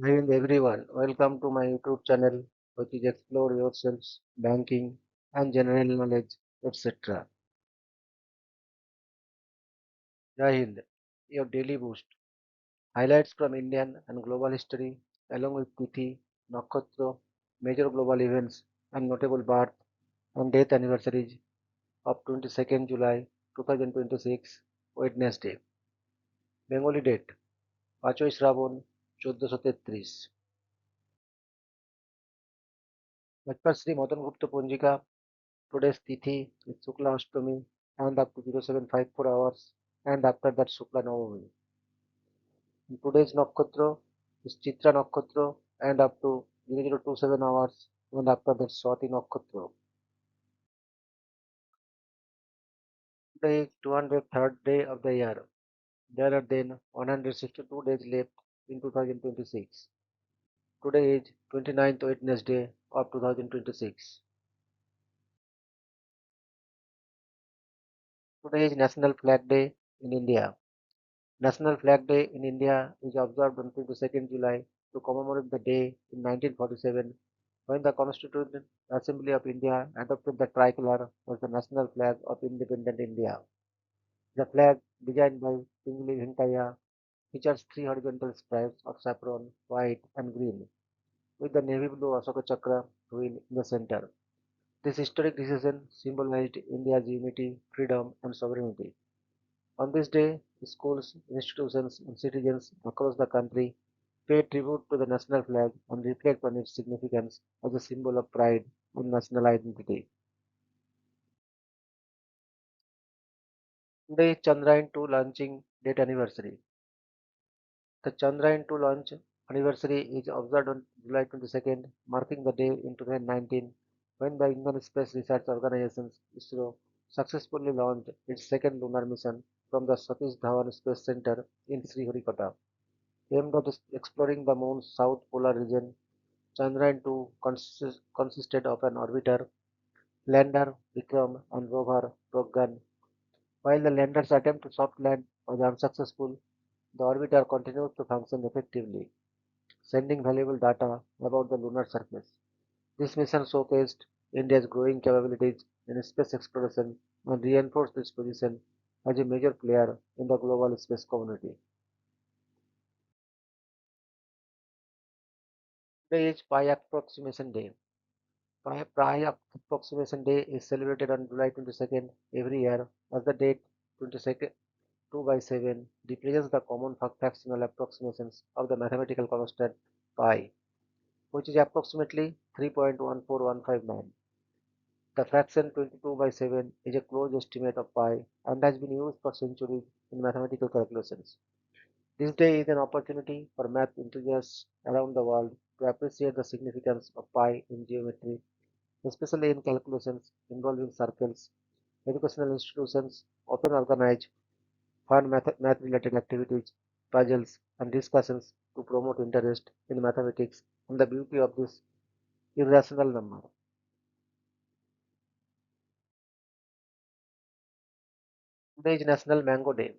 Hi everyone, welcome to my YouTube channel, which is Explore Yourselves, Banking and General Knowledge, etc. Jai Hind, your daily boost. Highlights from Indian and global history, along with Tithi, Nakshatra, major global events, and notable birth and death anniversaries of 22nd July 2026, Wednesday. Bengali date, 5ই Shrabon 1433. As per Sri Madan Gupta Punjika, today's Tithi is Shukla Ashtami and up to 0754 hours and after that Shukla Navami. Today's Nakshatra is Chitra Nakshatra and up to 0027 hours and after that Swati Nakshatra. Today is 203rd day of the year. There are then 162 days left in 2026. Today is 29th Wednesday of 2026. Today is National Flag Day in India. National Flag Day in India is observed on 22nd July to commemorate the day in 1947 when the Constituent Assembly of India adopted the tricolour as the national flag of independent India. The flag, designed by Pingali Venkaiah, features three horizontal stripes of saffron, white, and green, with the navy blue Ashoka Chakra wheel in the center. This historic decision symbolized India's unity, freedom, and sovereignty. On this day, schools, institutions, and citizens across the country pay tribute to the national flag and reflect on its significance as a symbol of pride and national identity. Today is Chandrayaan-2 launching date anniversary. The Chandrayaan-2 launch anniversary is observed on July 22nd, marking the day in 2019 when the Indian Space Research Organization (ISRO) successfully launched its second lunar mission from the Satish Dhawan Space Center in Sriharikota. Aimed at exploring the Moon's south polar region, Chandrayaan-2 consisted of an orbiter, lander Vikram, and rover Pragyan. While the lander's attempt to soft land was unsuccessful, the orbiter continued to function effectively, sending valuable data about the lunar surface. This mission showcased India's growing capabilities in space exploration and reinforced its position as a major player in the global space community. Today is Pi Approximation Day. Pi Approximation Day is celebrated on July 22nd every year as the date 22nd 2 by 7 represents the common fractional approximations of the mathematical constant pi, which is approximately 3.14159. The fraction 22 by 7 is a close estimate of pi and has been used for centuries in mathematical calculations. This day is an opportunity for math enthusiasts around the world to appreciate the significance of pi in geometry, especially in calculations involving circles. Educational institutions often organize fun math-related activities, puzzles, and discussions to promote interest in mathematics and the beauty of this irrational number. Today is National Mango Day.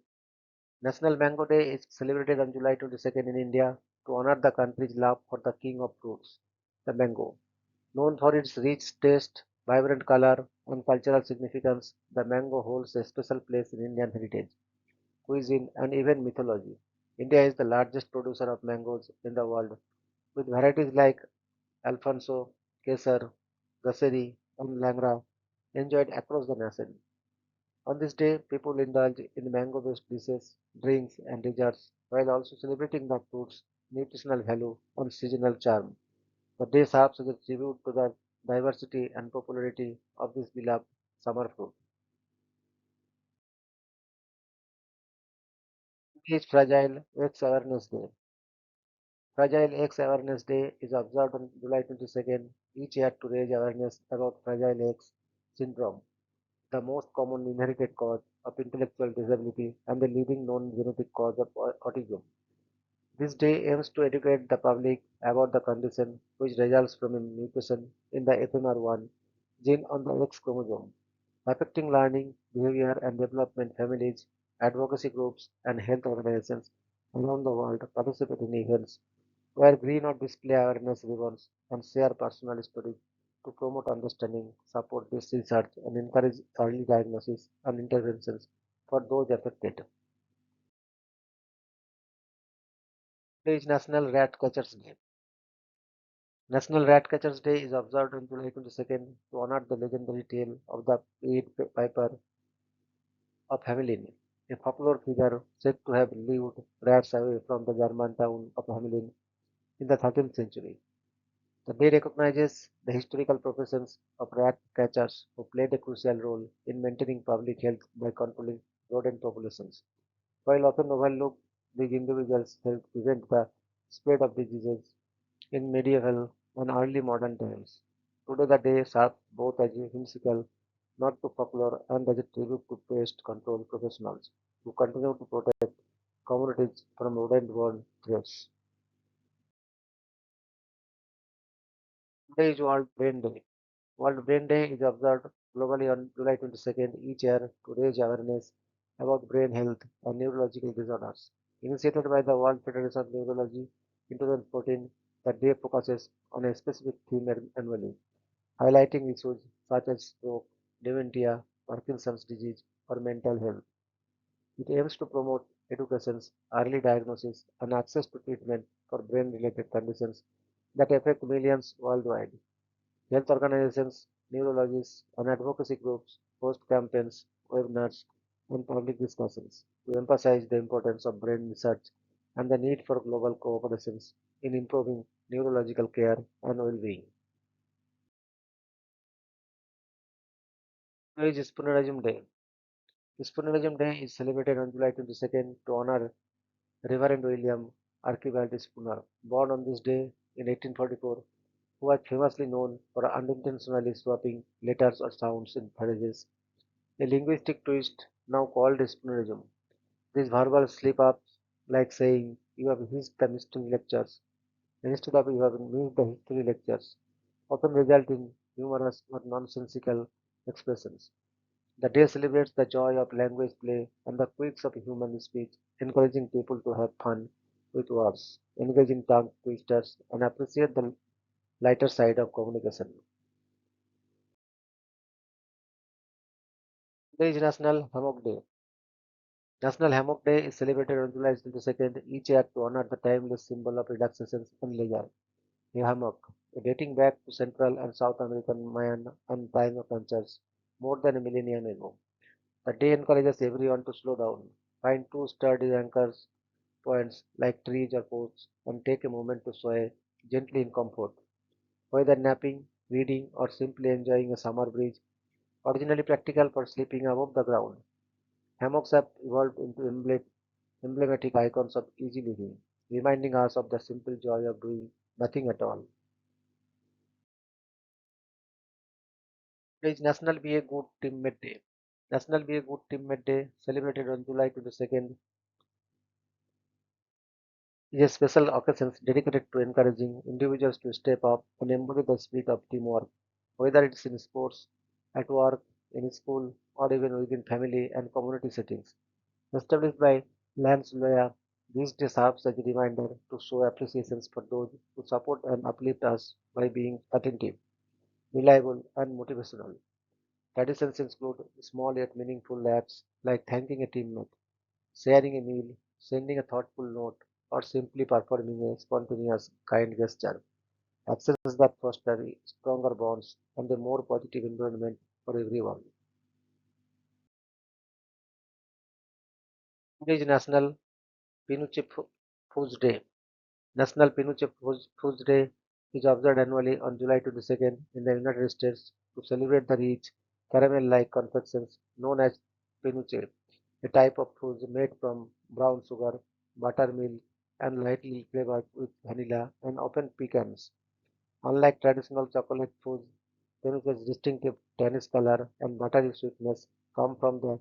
National Mango Day is celebrated on July 22nd in India to honor the country's love for the king of fruits, the mango. Known for its rich taste, vibrant color, and cultural significance, the mango holds a special place in Indian heritage, cuisine, and even mythology. India is the largest producer of mangoes in the world, with varieties like Alfonso, Kesar, Daseri, and Langra enjoyed across the nation. On this day, people indulge in mango-based dishes, drinks, and desserts, while also celebrating the fruit's nutritional value and seasonal charm. The day serves as a tribute to the diversity and popularity of this beloved summer fruit. Today is Fragile Eggs Awareness Day. Fragile Eggs Awareness Day is observed on July 22nd each year to raise awareness about fragile eggs syndrome, the most common inherited cause of intellectual disability and the leading known genetic cause of autism. This day aims to educate the public about the condition, which results from a mutation in the FMR1 gene on the X chromosome, affecting learning, behavior, and development. Families, advocacy groups, and health organizations around the world participate in events where green or display awareness ribbons and share personal stories to promote understanding, support this research, and encourage early diagnosis and interventions for those affected. Today is National Rat Catchers Day. National Rat Catchers Day is observed on July 22nd to honor the legendary tale of the Pied Piper of Hamelin, a folklore figure said to have lured rats away from the German town of Hamelin in the 13th century. The day recognizes the historical professions of rat catchers who played a crucial role in maintaining public health by controlling rodent populations. While often overlooked, these individuals helped prevent the spread of diseases in medieval and early modern times. Today, the day serves both as a whimsical nod to folklore and as a tribute to pest control professionals who continue to protect communities from rodent-borne threats. Today is World Brain Day. World Brain Day is observed globally on July 22nd each year to raise awareness about brain health and neurological disorders. Initiated by the World Federation of Neurology in 2014, the day focuses on a specific theme annually, highlighting issues such as stroke, dementia, Parkinson's disease, or mental health. It aims to promote education, early diagnosis, and access to treatment for brain related conditions that affect millions worldwide. Health organizations, neurologists, and advocacy groups host campaigns, webinars, and public discussions to emphasize the importance of brain research and the need for global cooperation in improving neurological care and well-being. Today is Spoonerism Day. Spoonerism Day is celebrated on July 22nd to honor Reverend William Archibald Spooner, born on this day in 1844, who was famously known for unintentionally swapping letters or sounds in phrases, a linguistic twist now called spoonerism. These verbal slip-ups, like saying "you have missed the history lectures" instead of "you have missed the history lectures," often result in humorous or nonsensical expressions. The day celebrates the joy of language play and the quirks of human speech, encouraging people to have fun with words, engage in tongue twisters, and appreciate the lighter side of communication. Today is National Hammock Day. National Hammock Day is celebrated on July 22nd each year to honor the timeless symbol of relaxation and leisure, a hammock, dating back to Central and South American Mayan and Taino cultures more than a millennium ago. The day encourages everyone to slow down, find two sturdy anchors points like trees or posts, and take a moment to sway gently in comfort. Whether napping, reading, or simply enjoying a summer breeze, originally practical for sleeping above the ground, hammocks have evolved into emblematic icons of easy living, reminding us of the simple joy of doing nothing at all. Today is National Be a Good Teammate Day. National Be a Good Teammate Day, celebrated on July 22nd, is a special occasion dedicated to encouraging individuals to step up and embody the spirit of teamwork, whether it's in sports, at work, in school, or even within family and community settings. Established by Lance Loya, this day serves as a reminder to show appreciation for those who support and uplift us by being attentive, reliable, and motivational. Traditions include small yet meaningful acts like thanking a teammate, sharing a meal, sending a thoughtful note, or simply performing a spontaneous kind gesture. Actions that foster stronger bonds and a more positive environment for everyone. Today is National Pinuche Foods Day. National Pinuche Foods Day is observed annually on July 22nd in the United States to celebrate the rich caramel-like confections known as pinuche, a type of fudge made from brown sugar, buttermilk, and lightly flavored with vanilla and often pecans. Unlike traditional chocolate fudge, pinuche's distinctive tannish color and buttery sweetness come from the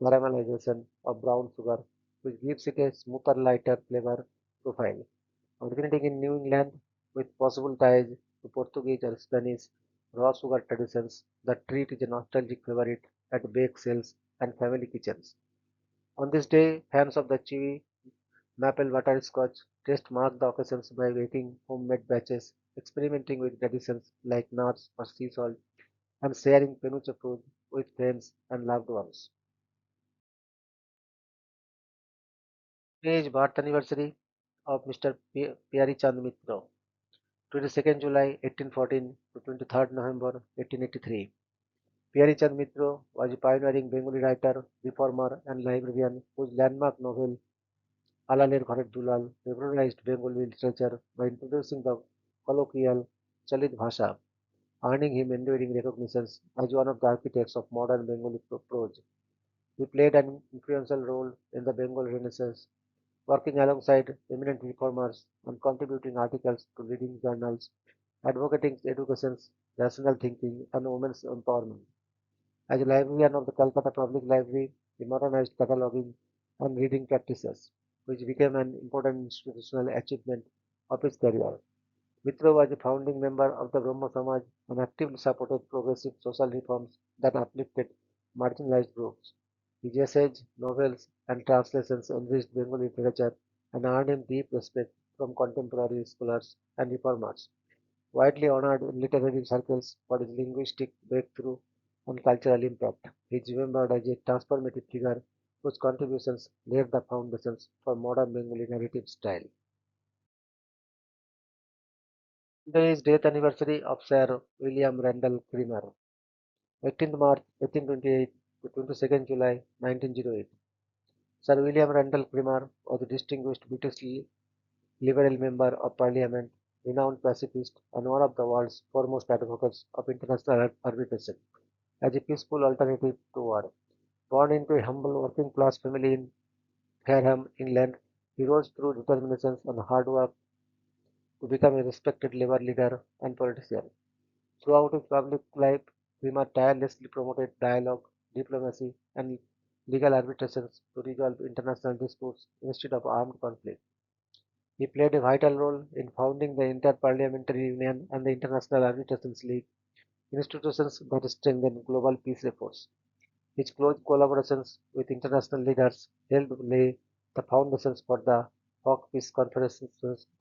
caramelization of brown sugar, which gives it a smoother, lighter flavor profile. Originating in New England with possible ties to Portuguese or Spanish raw sugar traditions, the treat is a nostalgic favorite at bake sales and family kitchens. On this day, fans of the chewy maple butterscotch. Taste mark the occasions by making homemade batches, experimenting with traditions like nuts or sea salt, and sharing penuche food with friends and loved ones. Today is birth anniversary of Mr. Pyari Chand Mitra, 22nd July 1814 to 23rd November 1883. Pyari Chand Mitra was a pioneering Bengali writer, reformer, and librarian whose landmark novel Alaler Gharet Dulal revolutionized Bengali literature by introducing the colloquial Chalit Bhasha, earning him enduring recognitions as one of the architects of modern Bengali prose. He played an influential role in the Bengal Renaissance, working alongside eminent reformers and contributing articles to leading journals advocating education, rational thinking, and women's empowerment. As a librarian of the Calcutta Public Library, he modernized cataloging and reading practices, which became an important institutional achievement of his career. Mitra was a founding member of the Brahmo Samaj and actively supported progressive social reforms that uplifted marginalized groups. His essays, novels, and translations enriched Bengali literature and earned him deep respect from contemporary scholars and reformers. Widely honored in literary circles for his linguistic breakthrough and cultural impact, he is remembered as a transformative figure whose contributions laid the foundations for modern Bengali narrative style. Today is death anniversary of Sir William Randall Cremer, 18th March 1828 to 22nd July 1908. Sir William Randall Cremer was a distinguished British Liberal member of Parliament, renowned pacifist, and one of the world's foremost advocates of international arbitration as a peaceful alternative to war. Born into a humble working class family in Fareham, England, he rose through determination and hard work to become a respected Labour leader and politician. Throughout his public life, Cremer tirelessly promoted dialogue, diplomacy, and legal arbitrations to resolve international disputes instead of armed conflict. He played a vital role in founding the Inter-Parliamentary Union and the International Arbitration League, institutions that strengthen global peace efforts. His close collaborations with international leaders helped lay the foundations for the Hague Peace Conferences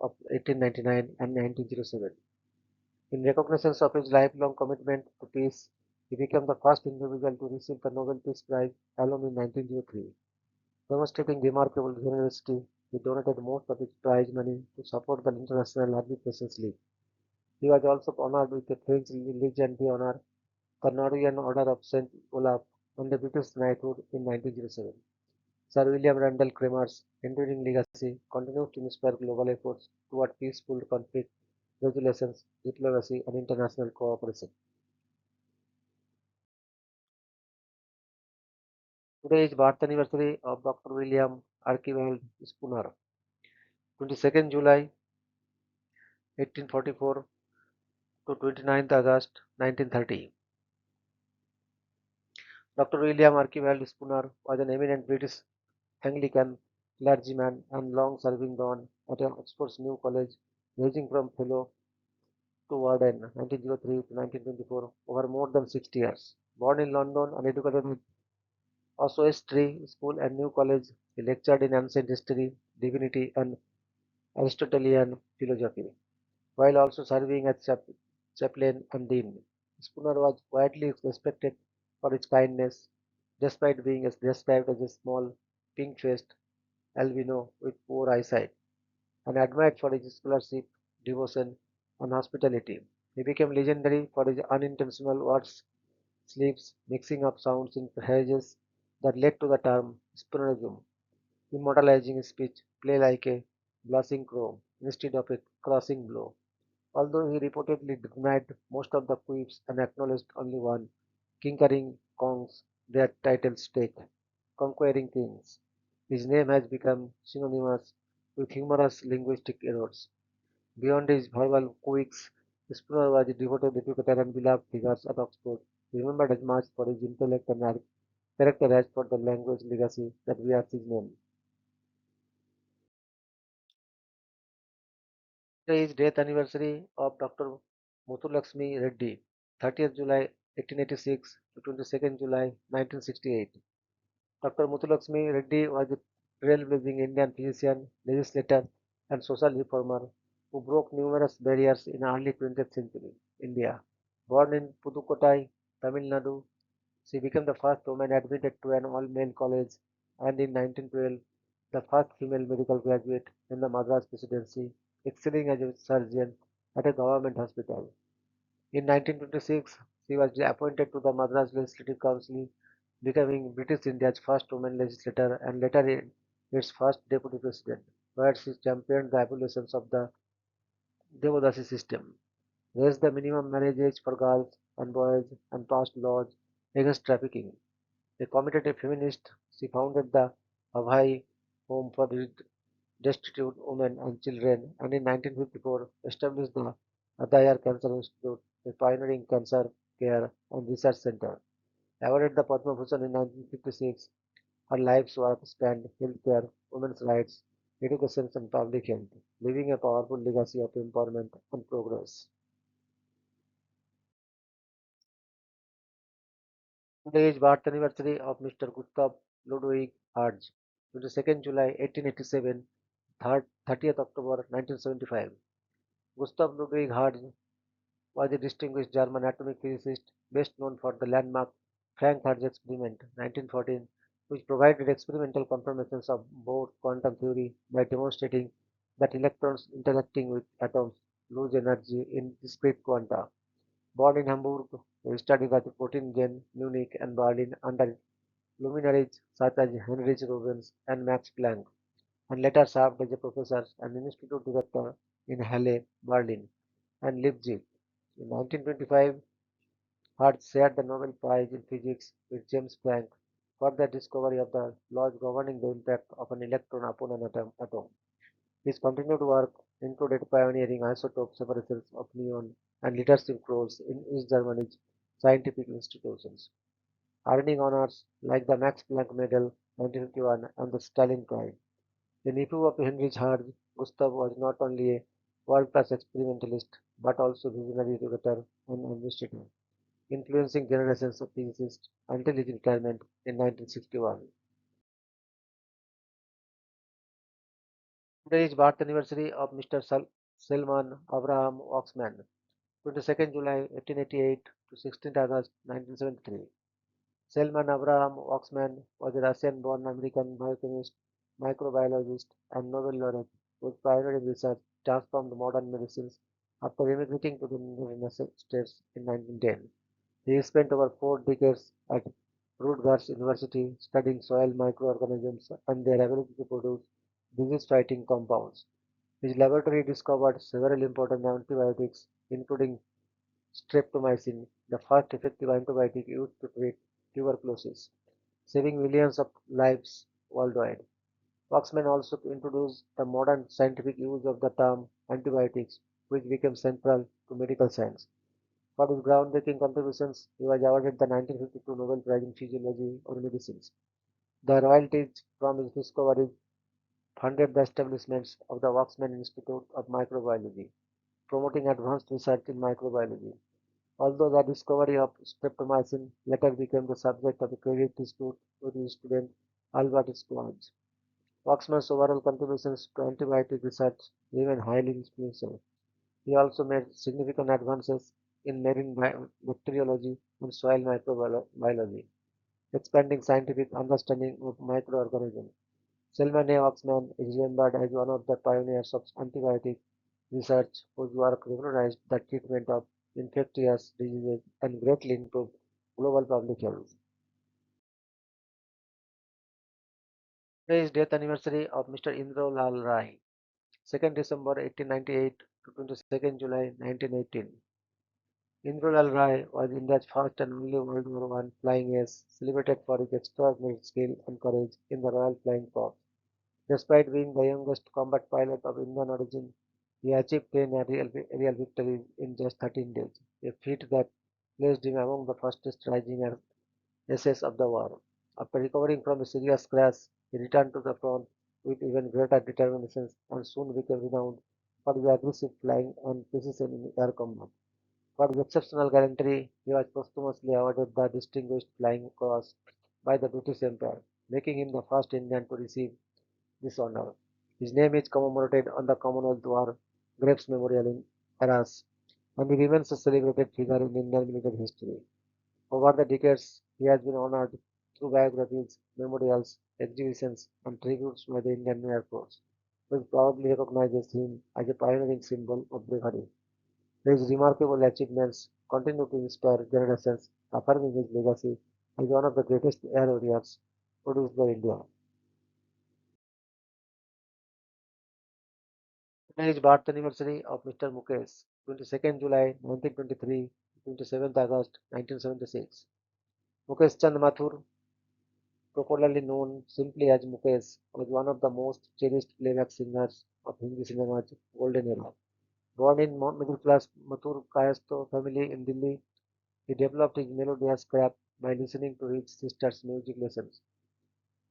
of 1899 and 1907. In recognition of his lifelong commitment to peace, he became the first individual to receive the Nobel Peace Prize alone in 1903. Demonstrating remarkable generosity, he donated most of his prize money to support the International Arbitration League. He was also honored with the French Legendary Honor, the Norwegian Order of St. Olaf, and the British Knighthood in 1907. Sir William Randall Cremer's enduring legacy continues to inspire global efforts toward peaceful conflict resolutions, diplomacy, and international cooperation. Today is birth anniversary of Dr. William Archibald Spooner, 22nd July 1844 to 29th August 1930. Dr. William Archibald Spooner was an eminent British Anglican clergyman and long-serving don at Oxford's New College, ranging from fellow to warden 1903 to 1924 over more than 60 years. Born in London and educated at Oswestry School and New College, he lectured in ancient history, divinity, and Aristotelian philosophy, while also serving as chaplain and dean. Spooner was widely respected for his kindness, despite being described as a small, pink-faced albino with poor eyesight, and admired for his scholarship, devotion, and hospitality. He became legendary for his unintentional words slips, mixing up sounds in phrases that led to the term Spoonerism, immortalizing his speech, play like a blushing crow instead of a crossing blow. Although he reportedly denied most of the quips and acknowledged only one, conquering Kongs, their title stake, conquering kings. His name has become synonymous with humorous linguistic errors. Beyond his verbal quirks, Spooner was a devoted educator and beloved figure at Oxford, remembered as much for his intellect and character as for the language legacy that bears his name. Today is death anniversary of Dr. Muthulakshmi Reddy, 30th July 1886 to 22nd July 1968. Dr. Muthulakshmi Reddy was a trailblazing Indian physician, legislator, and social reformer who broke numerous barriers in early 20th century India. Born in Pudukkottai, Tamil Nadu, she became the first woman admitted to an all-male college and in 1912 the first female medical graduate in the Madras Presidency, excelling as a surgeon at a government hospital. In 1926, she was appointed to the Madras Legislative Council, becoming British India's first woman legislator and later its first deputy president, where she championed the abolition of the Devadasi system, raised the minimum marriage age for girls and boys, and passed laws against trafficking. A committed feminist, she founded the Abhai Home for destitute women and children, and in 1954 established the Adayar Cancer Institute, a pioneering cancer care and research center. Awarded the Padma Bhushan in 1956, her life's work spanned healthcare, women's rights, education, and public health, leaving a powerful legacy of empowerment and progress. Today is birth anniversary of Mr. Gustav Ludwig Hertz, 22nd July 1887, 30th October 1975. Gustav Ludwig Hertz was a distinguished German atomic physicist best known for the landmark Frank-Hertz experiment, 1914, which provided experimental confirmations of Bohr's quantum theory by demonstrating that electrons interacting with atoms lose energy in discrete quanta. Born in Hamburg, he studied at Göttingen, Munich, and Berlin under luminaries such as Heinrich Rubens and Max Planck, and later served as a professor and institute director in Halle, Berlin, and Leipzig. In 1925, Hertz shared the Nobel Prize in Physics with James Planck for the discovery of the laws governing the impact of an electron upon an atom. His continued work included pioneering isotope separations of neon and leadership roles in East Germany's scientific institutions, earning honors like the Max Planck Medal 1951 and the Stalin Prize. The nephew of Heinrich Hertz, Gustav was not only a world-class experimentalist but also visionary educator and administrator, influencing generations of physicists until his retirement in 1961. Today is birth anniversary of Mr. Selman Abraham Waxman, 22nd July 1888 to 16th August 1973. Selman Abraham Waxman was a Russian-born American biochemist, microbiologist, and Nobel laureate whose pioneering research transformed modern medicines after immigrating to the United States in 1910. He spent over 4 decades at Rutgers University studying soil microorganisms and their ability to produce disease-fighting compounds. His laboratory discovered several important antibiotics, including streptomycin, the first effective antibiotic used to treat tuberculosis, saving millions of lives worldwide. Foxman also introduced the modern scientific use of the term antibiotics, which became central to medical science. For his groundbreaking contributions, he was awarded the 1952 Nobel Prize in Physiology or Medicines. The royalties from his discoveries funded the establishment of the Waxman Institute of Microbiology, promoting advanced research in microbiology. Although the discovery of streptomycin later became the subject of a credit dispute with his student Albert Schweitzer, Waxman's overall contributions to antibiotic research remain highly influential. He also made significant advances in marine bacteriology and soil microbiology, expanding scientific understanding of microorganisms. Selman A. Waxman is remembered as one of the pioneers of antibiotic research whose work revolutionized the treatment of infectious diseases and greatly improved global public health. Today is death anniversary of Mr. Indra Lal Rai, 2nd December 1898 to 22nd July 1918. Indra Lal Rai was India's first and only World War I flying ace, celebrated for his extraordinary skill and courage in the Royal Flying Corps. Despite being the youngest combat pilot of Indian origin, he achieved 10 aerial victories in just 13 days, a feat that placed him among the fastest rising aces of the war. After recovering from a serious crash, he returned to the front with even greater determination and soon became renowned for his aggressive flying and precision in air combat. For his exceptional gallantry, he was posthumously awarded the Distinguished Flying Cross by the British Empire, making him the first Indian to receive this honor. His name is commemorated on the Commonwealth War Graves Memorial in Arras, and he remains a celebrated figure in Indian military history. Over the decades, he has been honored through biographies, memorials, exhibitions, and tributes by the Indian Air Force, which proudly recognizes him as a pioneering symbol of bravery. His remarkable achievements continue to inspire generations, affirming his legacy as one of the greatest air warriors produced by India. Today is birth anniversary of Mr. Mukesh, 22nd July 1923, 27th August 1976. Mukesh Chand Mathur, popularly known simply as Mukesh, was one of the most cherished playback singers of Hindi cinema's golden era. Born in middle-class Mathur Kayasto family in Delhi, he developed his melodious craft by listening to his sister's music lessons,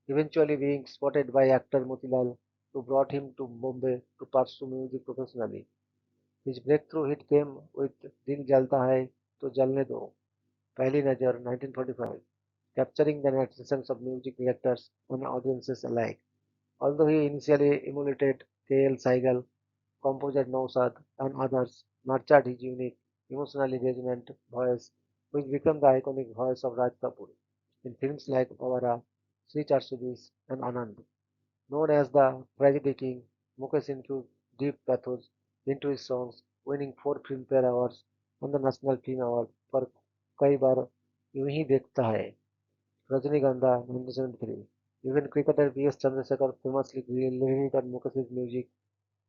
eventually being spotted by actor Motilal, who brought him to Bombay to pursue music professionally. His breakthrough hit came with Dil Jalta Hai To Jalne Do, Pehli Nazar 1945, capturing the attention of music directors and audiences alike. Although he initially emulated K.L. Saigal, composer Nausad, and others, nurtured his unique, emotionally resonant voice, which became the iconic voice of Raj Kapoor in films like Pavara, Sri Charshubis, and Anand. Known as the Tragedy King, Mukesh infused deep pathos into his songs, winning 4 Filmfare Awards and the National Film Award for कई बार यूं ही देखता है Rajnigandha 1973. Even cricketer V.S. Chandrasekhar famously relied on Mukesh's music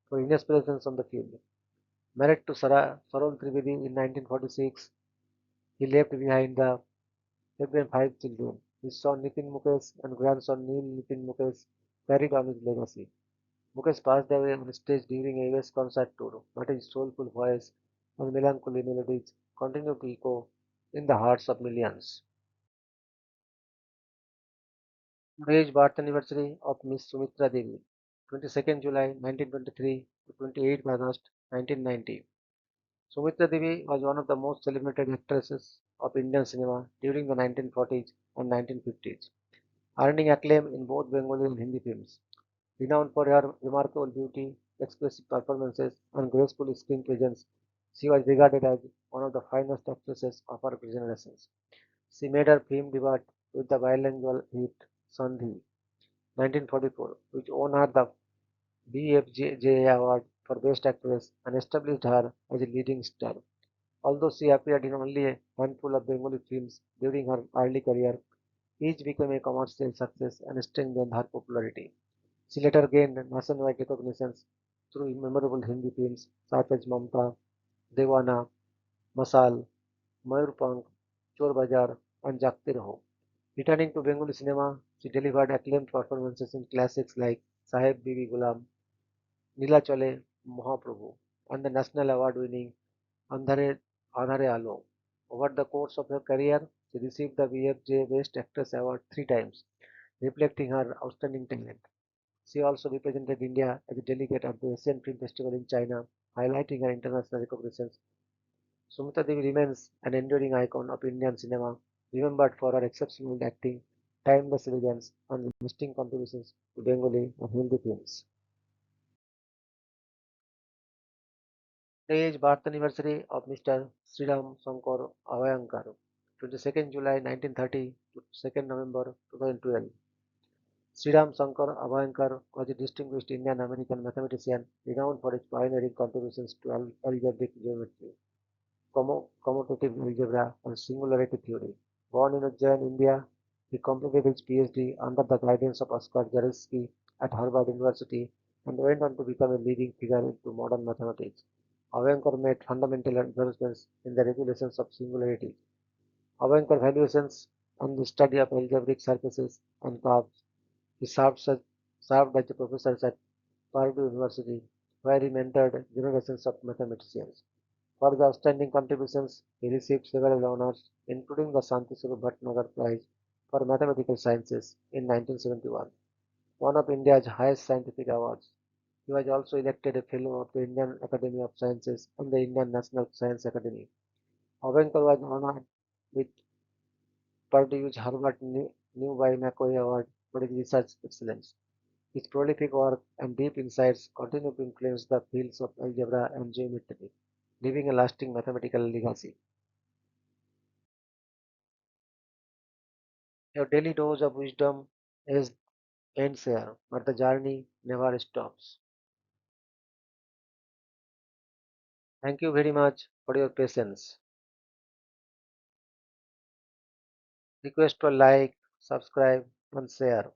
for inspirations on the field. Married to Sarol Trivedi in 1946, he left behind the husband 5 children. His son Nitin Mukesh and grandson Neil Nitin Mukesh carried on his legacy. Mukesh passed away on stage during a US concert tour, but his soulful voice and melancholy melodies continue to echo in the hearts of millions. Today's birth anniversary of Miss Sumitra Devi, 22nd July 1923 to 28th August 1990. Sumitra Devi was one of the most celebrated actresses of Indian cinema during the 1940s and 1950s, earning acclaim in both Bengali and Hindi films. Renowned for her remarkable beauty, expressive performances, and graceful screen presence, she was regarded as one of the finest actresses of her generation. She made her film debut with the bilingual hit Sandhi 1944, which won her the BFJ Award for Best Actress and established her as a leading star. Although she appeared in only a handful of Bengali films during her early career, each became a commercial success and strengthened her popularity. She later gained nationwide recognition through memorable Hindi films such as Mamta, Dewana, Masal, Mayurpank, Chor Bazaar, and Jagte Raho. Returning to Bengali cinema, she delivered acclaimed performances in classics like Saheb Bibi Gulam, Nilachale Mahaprabhu, and the national award-winning Andhare Adhare Alo. Over the course of her career, she received the BFJ Best Actress Award 3 times, reflecting her outstanding talent. She also represented India as a delegate at the Asian Film Festival in China, highlighting her international recognitions. Sumita Devi remains an enduring icon of Indian cinema, remembered for her exceptional acting, timeless elegance, and lasting contributions to Bengali and Hindi films. Today is birth anniversary of Mr. Sriram Shankar Avayankar, 22nd July 1930 to 2nd November 2012. Sriram Shankar Avayankar was a distinguished Indian-American mathematician renowned for his pioneering contributions to algebraic geometry, commutative algebra, and singularity theory. Born in Ujjain, India, he completed his PhD under the guidance of Oskar Zariski at Harvard University and went on to become a leading figure into modern mathematics. Avayankar made fundamental advancements in the regulations of singularity. Avayankar valuations and the study of algebraic surfaces and curves. He served as a professor at Purdue University, where he mentored generations of mathematicians. For his outstanding contributions, he received several honors, including the Shantiswarup Bhatnagar Prize for Mathematical Sciences in 1971, one of India's highest scientific awards. He was also elected a Fellow of the Indian Academy of Sciences and the Indian National Science Academy. Avankar was honored with Purdue's Harvard New by McCoy Award for his research excellence. His prolific work and deep insights continue to influence the fields of algebra and geometry, leaving a lasting mathematical legacy. Your daily dose of wisdom is ends here, but the journey never stops. Thank you very much for your patience. Request for like, subscribe, and share.